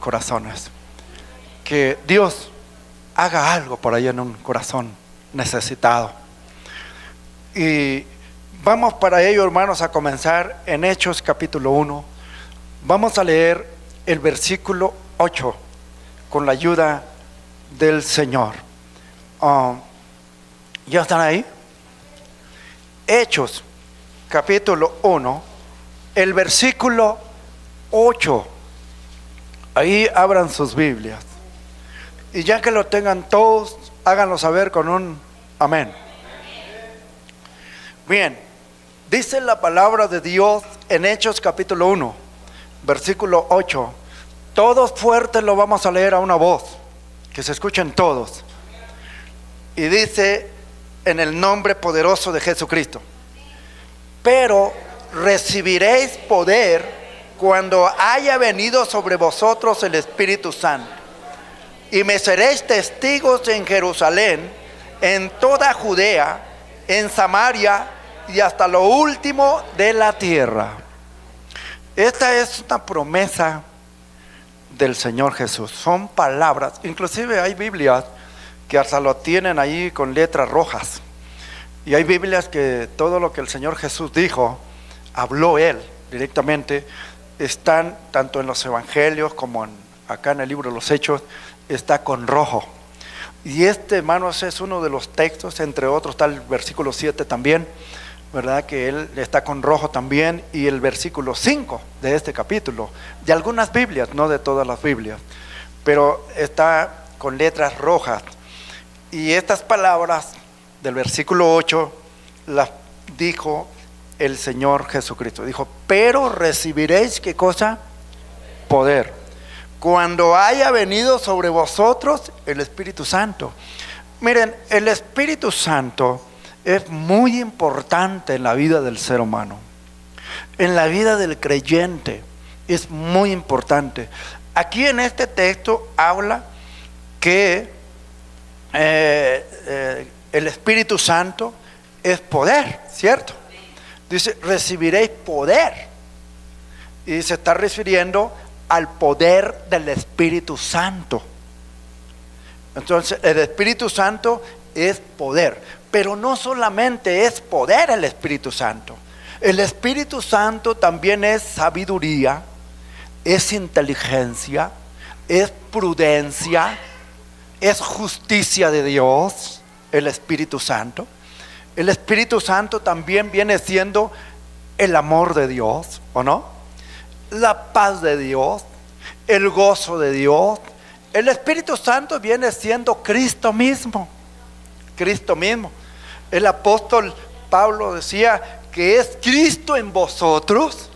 corazones. Que Dios haga algo por ahí en un corazón necesitado. Y vamos para ello, hermanos, a comenzar en Hechos capítulo 1. Vamos a leer el versículo 8 con la ayuda del Señor. ¿Ya están ahí? Hechos capítulo 1, el versículo 8. Ahí abran sus Biblias. Y ya que lo tengan todos, háganlo saber con un amén. Bien, dice la palabra de Dios en Hechos capítulo 1, versículo 8. Todos fuertes lo vamos a leer a una voz, que se escuchen todos. Y dice: en el nombre poderoso de Jesucristo. Pero recibiréis poder cuando haya venido sobre vosotros el Espíritu Santo. Y me seréis testigos en Jerusalén, en toda Judea, en Samaria y hasta lo último de la tierra. Esta es una promesa del Señor Jesús. Son palabras. Inclusive hay Biblias que hasta lo tienen ahí con letras rojas. Y hay Biblias que todo lo que el Señor Jesús dijo, habló Él directamente. Están tanto en los evangelios como acá en el libro de los Hechos, está con rojo. Y hermanos, es uno de los textos, entre otros está el versículo 7 también, ¿verdad? Que Él está con rojo también. Y el versículo 5 de este capítulo, de algunas Biblias, no de todas las Biblias, pero está con letras rojas. Y estas palabras del versículo 8 las dijo el Señor Jesucristo. Dijo: pero recibiréis, ¿qué cosa? Poder, cuando haya venido sobre vosotros el Espíritu Santo. Miren, el Espíritu Santo es muy importante en la vida del ser humano, en la vida del creyente. Es muy importante. Aquí en este texto habla que el Espíritu Santo es poder, ¿cierto? Dice: recibiréis poder. Y se está refiriendo al poder del Espíritu Santo. Entonces, el Espíritu Santo es poder. Pero no solamente es poder el Espíritu Santo. El Espíritu Santo también es sabiduría, es inteligencia, es prudencia, es justicia de Dios, el Espíritu Santo. El Espíritu Santo también viene siendo el amor de Dios, ¿o no? La paz de Dios, el gozo de Dios. El Espíritu Santo viene siendo Cristo mismo. Cristo mismo. El apóstol Pablo decía que es Cristo en vosotros,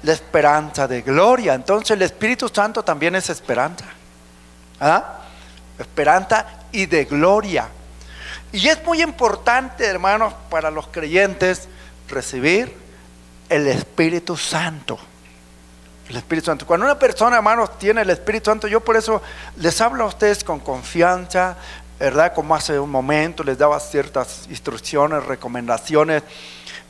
la esperanza de gloria. Entonces el Espíritu Santo también es esperanza. ¿Ah? Esperanza y de gloria. Y es muy importante, hermanos, para los creyentes recibir el Espíritu Santo. El Espíritu Santo. Cuando una persona, hermanos, tiene el Espíritu Santo, yo por eso les hablo a ustedes con confianza, ¿verdad? Como hace un momento les daba ciertas instrucciones, recomendaciones,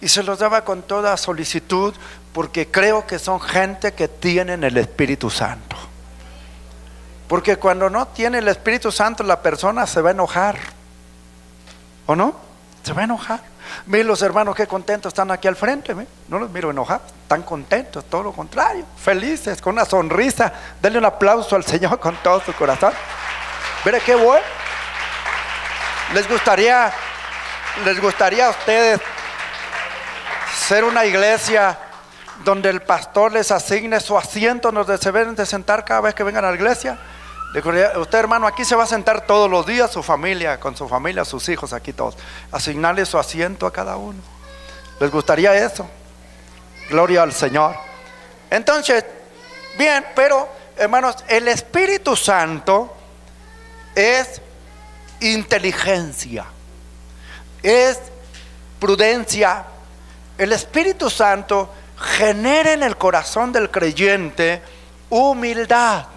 y se los daba con toda solicitud, porque creo que son gente que tienen el Espíritu Santo. Porque cuando no tiene el Espíritu Santo, la persona se va a enojar, ¿o no? Se va a enojar. Miren los hermanos qué contentos están aquí al frente, ¿ve? No los miro enojados, están contentos, todo lo contrario, felices, con una sonrisa. Denle un aplauso al Señor con todo su corazón. Mire qué bueno. ¿Les gustaría a ustedes ser una iglesia donde el pastor les asigne su asiento donde se deben de sentar cada vez que vengan a la iglesia? Usted, hermano, aquí se va a sentar todos los días, su familia, con su familia, sus hijos, aquí todos. Asignarle su asiento a cada uno. ¿Les gustaría eso? Gloria al Señor. Entonces, bien, pero hermanos, el Espíritu Santo es inteligencia, es prudencia. El Espíritu Santo genera en el corazón del creyente humildad,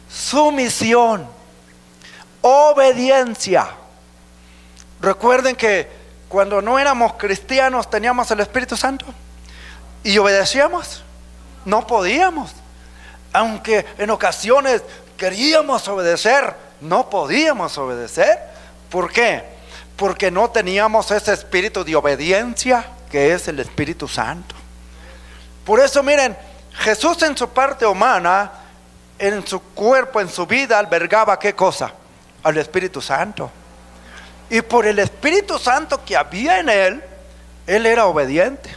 sumisión, obediencia. Recuerden que cuando no éramos cristianos teníamos el Espíritu Santo y obedecíamos, no podíamos. Aunque en ocasiones queríamos obedecer, no podíamos obedecer. ¿Por qué? Porque no teníamos ese espíritu de obediencia que es el Espíritu Santo. Por eso miren, Jesús en su parte humana, en su cuerpo, en su vida, albergaba ¿qué cosa? Al Espíritu Santo. Y por el Espíritu Santo que había en él era obediente.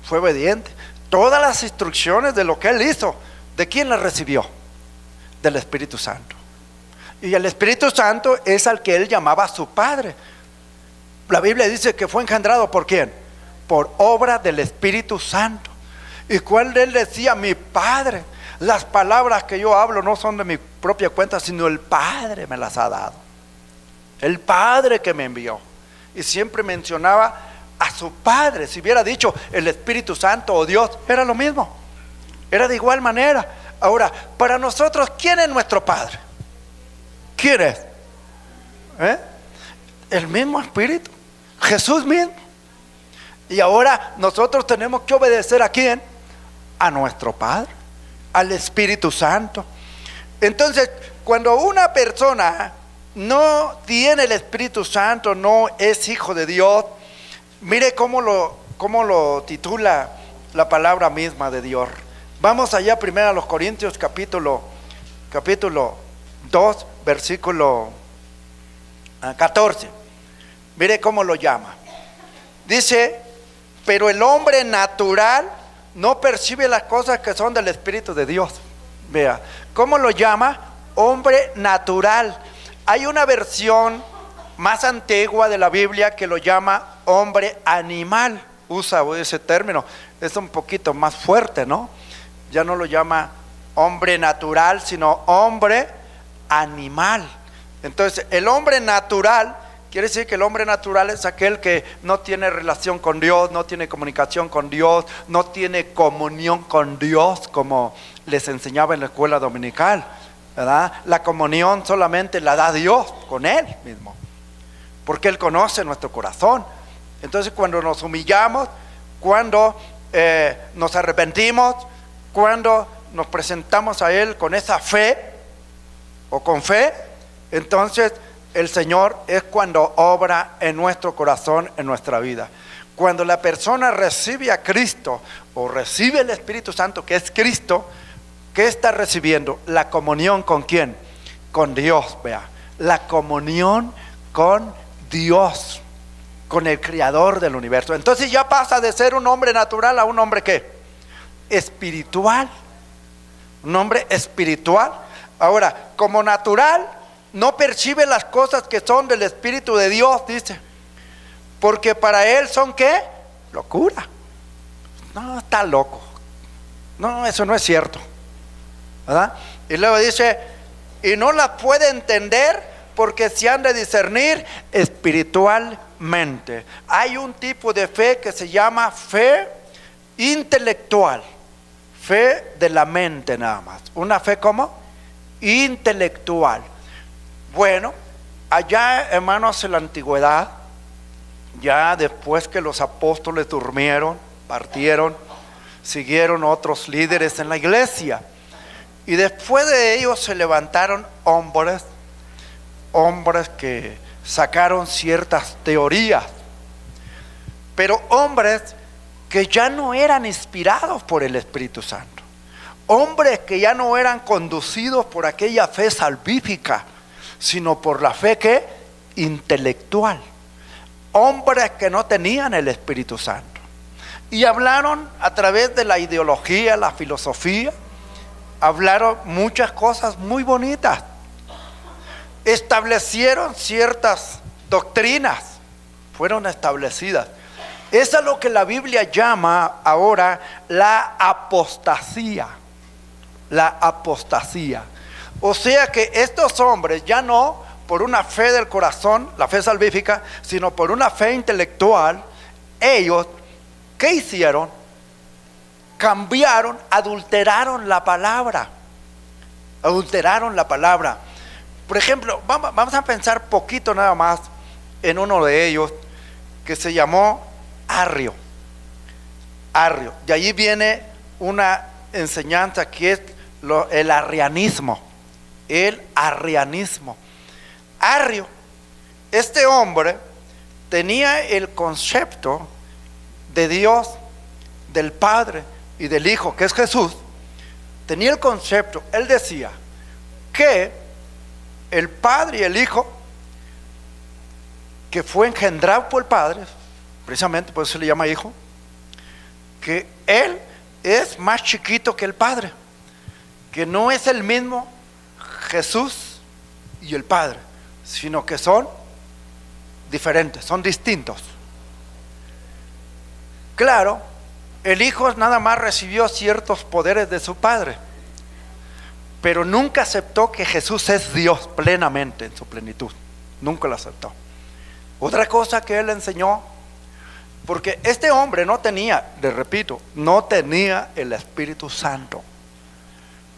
Fue obediente. Todas las instrucciones de lo que él hizo, ¿de quién las recibió? Del Espíritu Santo. Y el Espíritu Santo es al que él llamaba su Padre. La Biblia dice que fue engendrado ¿por quién? Por obra del Espíritu Santo. Y cuando él decía mi Padre, las palabras que yo hablo no son de mi propia cuenta, sino el Padre me las ha dado. El Padre que me envió. Y siempre mencionaba a su Padre. Si hubiera dicho el Espíritu Santo o Dios, era lo mismo. Era de igual manera. Ahora, para nosotros, ¿quién es nuestro Padre? ¿Quién es? El mismo Espíritu, Jesús mismo. Y ahora nosotros tenemos que obedecer ¿a quién? A nuestro Padre, al Espíritu Santo. Entonces, cuando una persona no tiene el Espíritu Santo, no es hijo de Dios, mire cómo lo titula la palabra misma de Dios. Vamos allá primero a los Corintios capítulo 2, versículo 14. Mire cómo lo llama. Dice, pero el hombre natural no percibe las cosas que son del Espíritu de Dios. Vea, ¿cómo lo llama? Hombre natural. Hay una versión más antigua de la Biblia que lo llama hombre animal. Usa ese término, es un poquito más fuerte, ¿no? Ya no lo llama hombre natural, sino hombre animal. Entonces, el hombre natural quiere decir que el hombre natural es aquel que no tiene relación con Dios, no tiene comunicación con Dios, no tiene comunión con Dios, como les enseñaba en la escuela dominical, ¿verdad? La comunión solamente la da Dios con Él mismo, porque Él conoce nuestro corazón. Entonces, cuando nos humillamos, cuando nos arrepentimos, cuando nos presentamos a Él con esa fe o con fe, entonces el Señor es cuando obra en nuestro corazón, en nuestra vida. Cuando la persona recibe a Cristo o recibe el Espíritu Santo, que es Cristo, ¿qué está recibiendo? La comunión ¿con quién? Con Dios, vea. La comunión con Dios, con el Creador del universo. Entonces ya pasa de ser un hombre natural a un hombre ¿qué? Espiritual. Un hombre espiritual. Ahora, como natural, no percibe las cosas que son del Espíritu de Dios, dice, porque para él son ¿qué? Locura. No, está loco. No, eso no es cierto, ¿verdad? Y luego dice, y no las puede entender porque se han de discernir espiritualmente. Hay un tipo de fe que se llama fe intelectual, fe de la mente nada más. Una fe ¿cómo? Intelectual. Bueno, allá, hermanos, en la antigüedad, ya después que los apóstoles durmieron, partieron, siguieron otros líderes en la iglesia, y después de ellos se levantaron hombres que sacaron ciertas teorías, pero hombres que ya no eran inspirados por el Espíritu Santo, hombres que ya no eran conducidos por aquella fe salvífica, sino por la fe que intelectual. Hombres que no tenían el Espíritu Santo. Y hablaron a través de la ideología, la filosofía, hablaron muchas cosas muy bonitas. Establecieron ciertas doctrinas, fueron establecidas. Eso es lo que la Biblia llama ahora la apostasía. La apostasía. O sea que estos hombres ya no por una fe del corazón, la fe salvífica, sino por una fe intelectual, ellos, ¿qué hicieron? Cambiaron, adulteraron la palabra. Adulteraron la palabra. Por ejemplo, vamos a pensar poquito nada más en uno de ellos que se llamó Arrio. Arrio. De allí viene una enseñanza que es el arrianismo. El arrianismo. Arrio, este hombre tenía el concepto de Dios, del Padre y del Hijo, que es Jesús. Tenía el concepto, él decía que el Padre y el Hijo, que fue engendrado por el Padre, precisamente por eso se le llama Hijo, que Él es más chiquito que el Padre, que no es el mismo Jesús y el Padre, sino que son diferentes, son distintos. Claro, el Hijo nada más recibió ciertos poderes de su Padre, pero nunca aceptó que Jesús es Dios plenamente, en su plenitud. Nunca lo aceptó. Otra cosa que él enseñó, porque este hombre no tenía, les repito, no tenía el Espíritu Santo.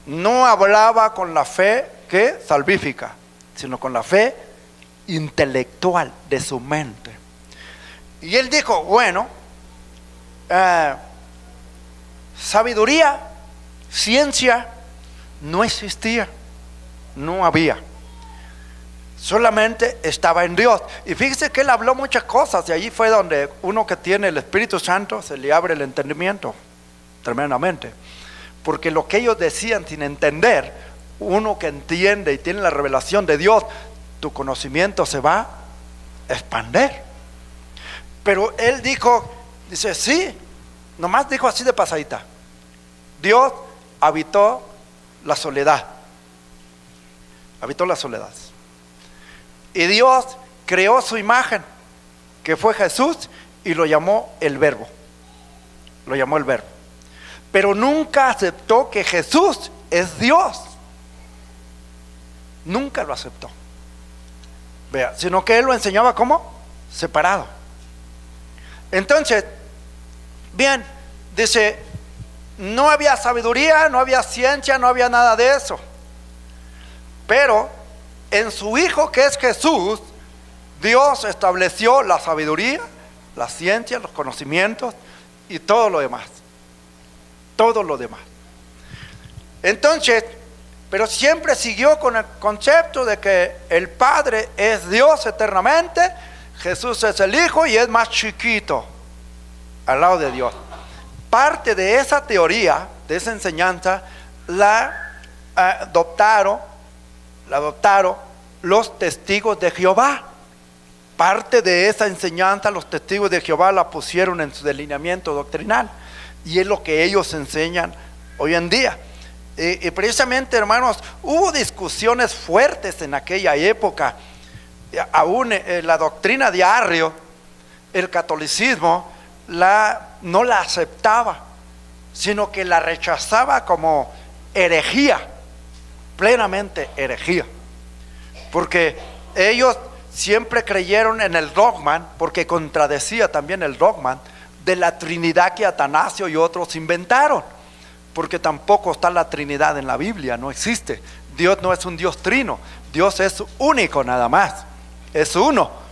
No hablaba con la fe que salvífica, sino con la fe intelectual de su mente. Y él dijo, bueno, sabiduría, ciencia, no existía, no había. Solamente estaba en Dios. Y fíjese que él habló muchas cosas, y allí fue donde uno que tiene el Espíritu Santo se le abre el entendimiento tremendamente. Porque lo que ellos decían sin entender, uno que entiende y tiene la revelación de Dios, tu conocimiento se va a expandir. Pero él dice, sí, nomás dijo así de pasadita: Dios habitó la soledad. Habitó la soledad. Y Dios creó su imagen, que fue Jesús, y lo llamó el Verbo. Lo llamó el Verbo. Pero nunca aceptó que Jesús es Dios. Nunca lo aceptó. Vea, sino que él lo enseñaba como separado. Entonces, bien, dice, no había sabiduría, no había ciencia, no había nada de eso. Pero en su Hijo, que es Jesús, Dios estableció la sabiduría, la ciencia, los conocimientos y todo lo demás. Todo lo demás. Entonces, pero siempre siguió con el concepto de que el Padre es Dios eternamente, Jesús es el Hijo y es más chiquito al lado de Dios. Parte de esa teoría, de esa enseñanza, la adoptaron los testigos de Jehová. Parte de esa enseñanza los testigos de Jehová la pusieron en su delineamiento doctrinal, y es lo que ellos enseñan hoy en día. Y precisamente, hermanos, hubo discusiones fuertes en aquella época. Aún la doctrina de Arrio, el catolicismo no la aceptaba, sino que la rechazaba como herejía, plenamente herejía, porque ellos siempre creyeron en el dogma, porque contradecía también el dogma de la Trinidad que Atanasio y otros inventaron, porque tampoco está la Trinidad en la Biblia, no existe. Dios no es un Dios trino, Dios es único nada más, es uno.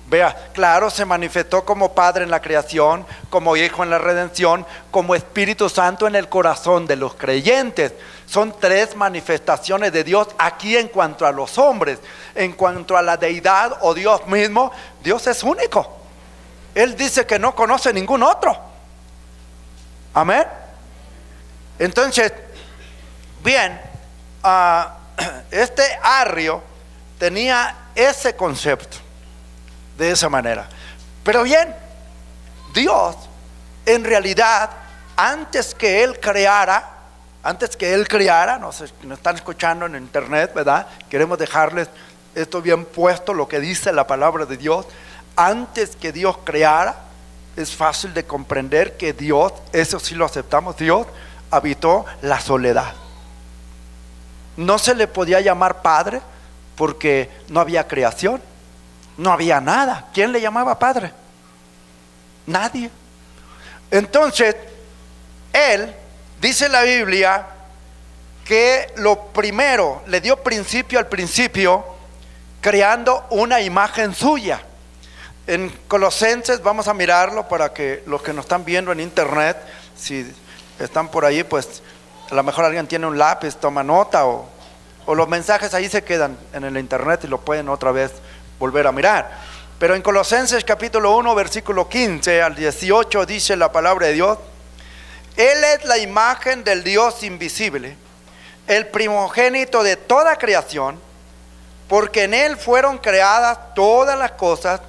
Vea, claro, se manifestó como Padre en la creación, como Hijo en la redención, como Espíritu Santo en el corazón de los creyentes. Son tres manifestaciones de Dios aquí en cuanto a los hombres. En cuanto a la deidad o Dios mismo, Dios es único. Él dice que no conoce ningún otro. Amén. Entonces, bien, este Arrio tenía ese concepto de esa manera. Pero bien, Dios en realidad, antes que Él creara, nos están escuchando en internet, ¿verdad? Queremos dejarles esto bien puesto, lo que dice la palabra de Dios. Antes que Dios creara, es fácil de comprender que Dios, eso sí lo aceptamos, Dios habitó la soledad. No se le podía llamar Padre porque no había creación, no había nada. ¿Quién le llamaba Padre? Nadie. Entonces, Él, dice la Biblia, que lo primero, le dio principio al principio, creando una imagen suya. En Colosenses, vamos a mirarlo para que los que nos están viendo en internet, si están por ahí, pues A lo mejor alguien tiene un lápiz, toma nota, o los mensajes ahí se quedan en el internet y lo pueden otra vez volver a mirar. Pero en Colosenses capítulo 1, versículo 15 al 18 dice la palabra de Dios: Él es la imagen del Dios invisible, el primogénito de toda creación, porque en Él fueron creadas todas las cosas,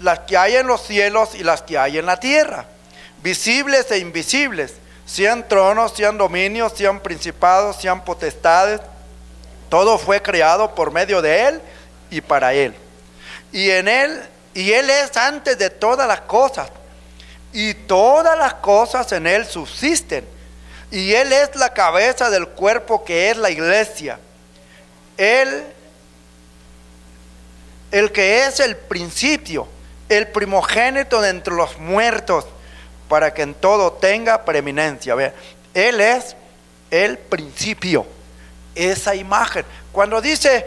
las que hay en los cielos y las que hay en la tierra, visibles e invisibles, sean tronos, sean dominios, sean principados, sean potestades. Todo fue creado por medio de Él y para Él. Y Él es antes de todas las cosas, y todas las cosas en Él subsisten. Y Él es la cabeza del cuerpo, que es la iglesia. Él, el que es el principio, el primogénito de entre los muertos, para que en todo tenga preeminencia. Vean, Él es el principio, esa imagen. Cuando dice,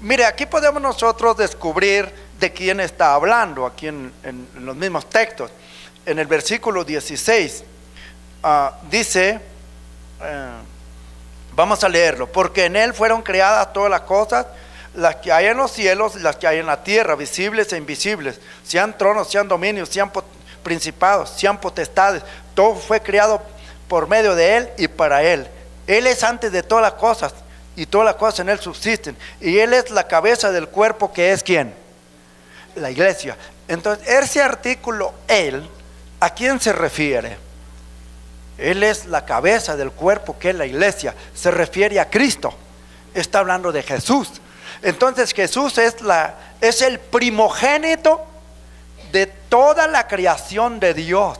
mire, aquí podemos nosotros descubrir de quién está hablando, aquí en los mismos textos. En el versículo 16 dice, vamos a leerlo: porque en Él fueron creadas todas las cosas, las que hay en los cielos y las que hay en la tierra, visibles e invisibles, sean tronos, sean dominios, sean principados, sean potestades. Todo fue creado por medio de Él y para Él. Él es antes de todas las cosas, y todas las cosas en Él subsisten. Y Él es la cabeza del cuerpo, que es ¿quién? La iglesia. Entonces, ese artículo Él, ¿a quién se refiere? Él es la cabeza del cuerpo, que es la iglesia. Se refiere a Cristo. Está hablando de Jesús. Entonces Jesús es el primogénito de toda la creación de Dios.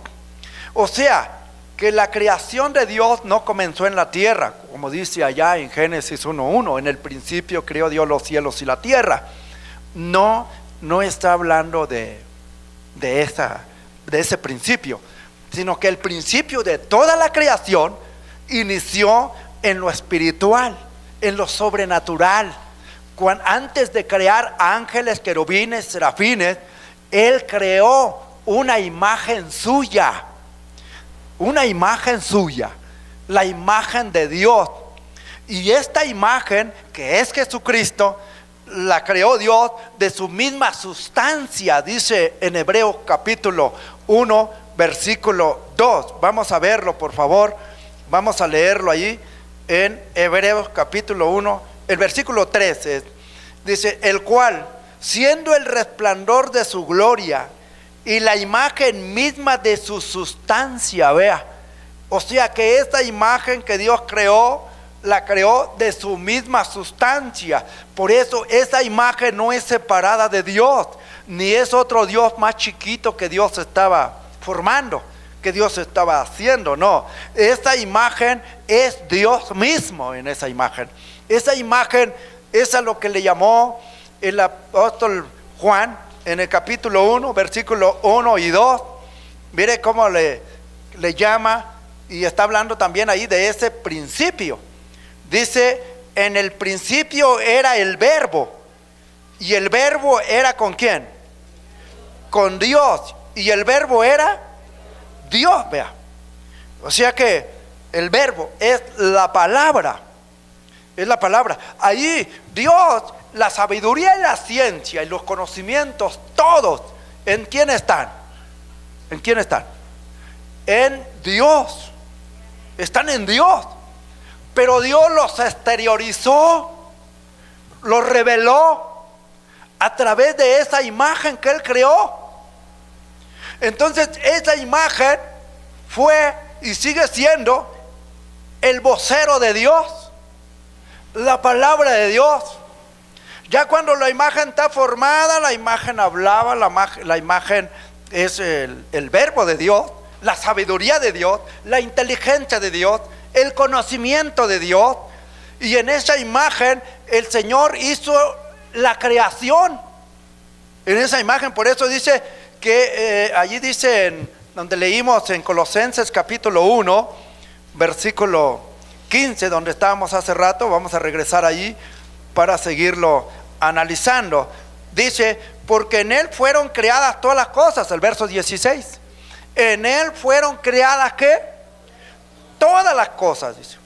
O sea, que la creación de Dios no comenzó en la tierra, como dice allá en Génesis 1:1, en el principio creó Dios los cielos y la tierra. No está hablando de ese principio, sino que el principio de toda la creación inició en lo espiritual, en lo sobrenatural. Antes de crear ángeles, querubines, serafines, Él creó una imagen suya, la imagen de Dios. Y esta imagen, que es Jesucristo, la creó Dios de su misma sustancia, dice en Hebreos capítulo 1, versículo 2. Vamos a verlo, por favor. Vamos a leerlo allí en Hebreos capítulo 1. El versículo 13 dice: el cual, siendo el resplandor de su gloria y la imagen misma de su sustancia, vea, o sea que esta imagen que Dios creó, la creó de su misma sustancia. Por eso esa imagen no es separada de Dios, ni es otro Dios más chiquito que Dios estaba formando, que Dios estaba haciendo. No, esta imagen es Dios mismo. En esa imagen, esa imagen es a lo que le llamó el apóstol Juan en el capítulo 1, versículo 1 y 2. Mire cómo le llama, y está hablando también ahí de ese principio. Dice: en el principio era el verbo, y el verbo era ¿con quién? Con Dios, y el verbo era Dios, vea. O sea que el verbo es la palabra. Es la palabra. Ahí Dios, la sabiduría y la ciencia y los conocimientos, todos, ¿en quién están? ¿En quién están? En Dios. Están en Dios. Pero Dios los exteriorizó, los reveló a través de esa imagen que Él creó. Entonces esa imagen fue y sigue siendo el vocero de Dios, la palabra de Dios. Ya cuando la imagen está formada, la imagen hablaba, la imagen es el verbo de Dios, la sabiduría de Dios, la inteligencia de Dios, el conocimiento de Dios. Y en esa imagen el Señor hizo la creación. En esa imagen, por eso dice que allí dice, donde leímos en Colosenses capítulo 1, versículo 15, donde estábamos hace rato, vamos a regresar allí para seguirlo analizando. Dice: porque en Él fueron creadas todas las cosas. El verso 16: en Él fueron creadas ¿qué? Todas las cosas, dice.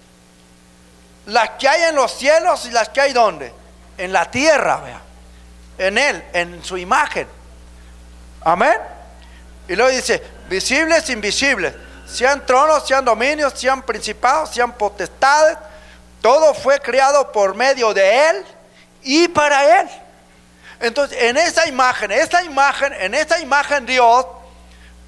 las que hay en los cielos y las que hay ¿dónde? En la tierra, vea. En Él, en su imagen. Amén. Y luego dice, visibles, invisibles, sean tronos, sean dominios, sean principados, sean potestades, todo fue creado por medio de Él y para Él. Entonces, en esa imagen Dios,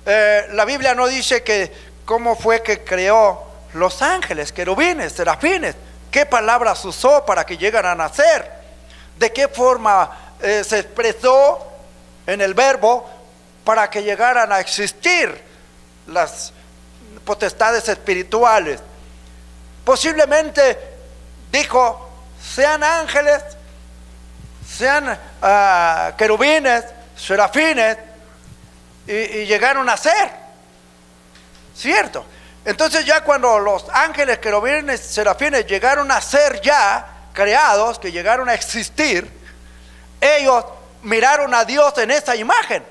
la Biblia no dice que cómo fue que creó los ángeles, querubines, serafines, qué palabras usó para que llegaran a nacer, de qué forma se expresó en el verbo para que llegaran a existir las potestades espirituales. Posiblemente dijo, sean ángeles, sean querubines, serafines, y llegaron a ser, ¿cierto? Entonces ya cuando los ángeles, querubines, serafines llegaron a ser ya creados, que llegaron a existir, ellos miraron a Dios en esa imagen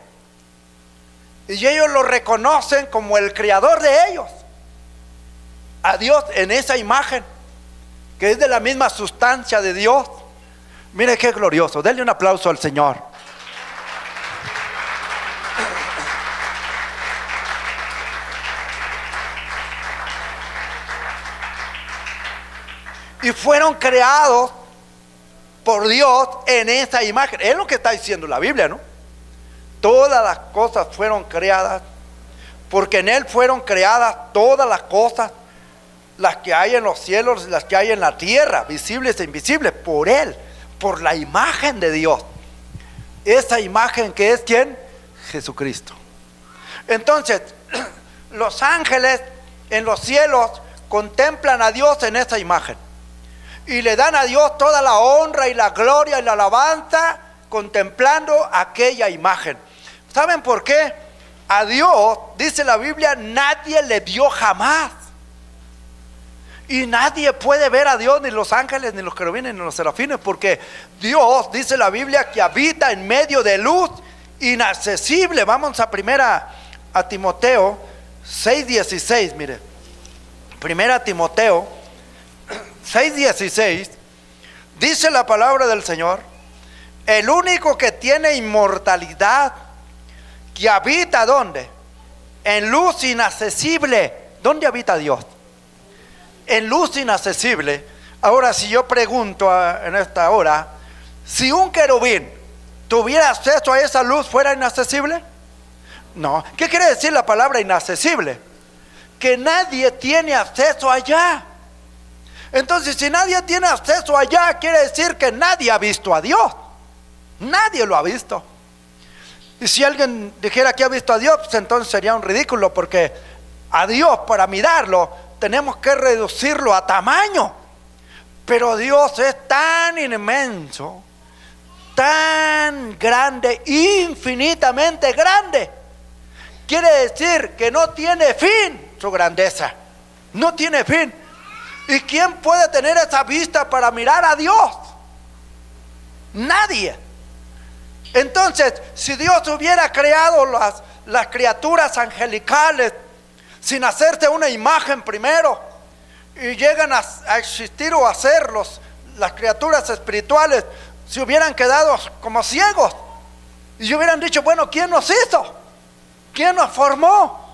y ellos lo reconocen como el creador de ellos, a Dios en esa imagen que es de la misma sustancia de Dios. Mire qué glorioso, denle un aplauso al Señor. Y fueron creados por Dios en esa imagen. Es lo que está diciendo la Biblia, ¿no? Todas las cosas fueron creadas, porque en Él fueron creadas todas las cosas, las que hay en los cielos y las que hay en la tierra, visibles e invisibles, por Él, por la imagen de Dios. Esa imagen que es ¿quién? Jesucristo. Entonces, los ángeles en los cielos contemplan a Dios en esa imagen y le dan a Dios toda la honra y la gloria y la alabanza contemplando aquella imagen. ¿Saben por qué? A Dios, dice la Biblia, nadie le vio jamás. Y nadie puede ver a Dios, ni los ángeles, ni los querubines, ni los serafines, porque Dios, dice la Biblia, que habita en medio de luz inaccesible. Vamos a Timoteo 6:16, mire. Primera Timoteo 6:16, dice la palabra del Señor, el único que tiene inmortalidad, que habita ¿dónde? En luz inaccesible. ¿Dónde habita Dios? En luz inaccesible. Ahora, si yo pregunto en esta hora, si un querubín tuviera acceso a esa luz, ¿fuera inaccesible? No. ¿Qué quiere decir la palabra inaccesible? Que nadie tiene acceso allá. Entonces, si nadie tiene acceso allá, quiere decir que nadie ha visto a Dios. Nadie lo ha visto. Y si alguien dijera que ha visto a Dios, pues entonces sería un ridículo, porque a Dios, para mirarlo, tenemos que reducirlo a tamaño. Pero Dios es tan inmenso, tan grande, infinitamente grande. Quiere decir que no tiene fin su grandeza. No tiene fin. ¿Y quién puede tener esa vista para mirar a Dios? Nadie. Entonces, si Dios hubiera creado las criaturas angelicales sin hacerse una imagen primero, y llegan a existir o a ser las criaturas espirituales, se hubieran quedado como ciegos y hubieran dicho, bueno, ¿quién nos hizo? ¿Quién nos formó?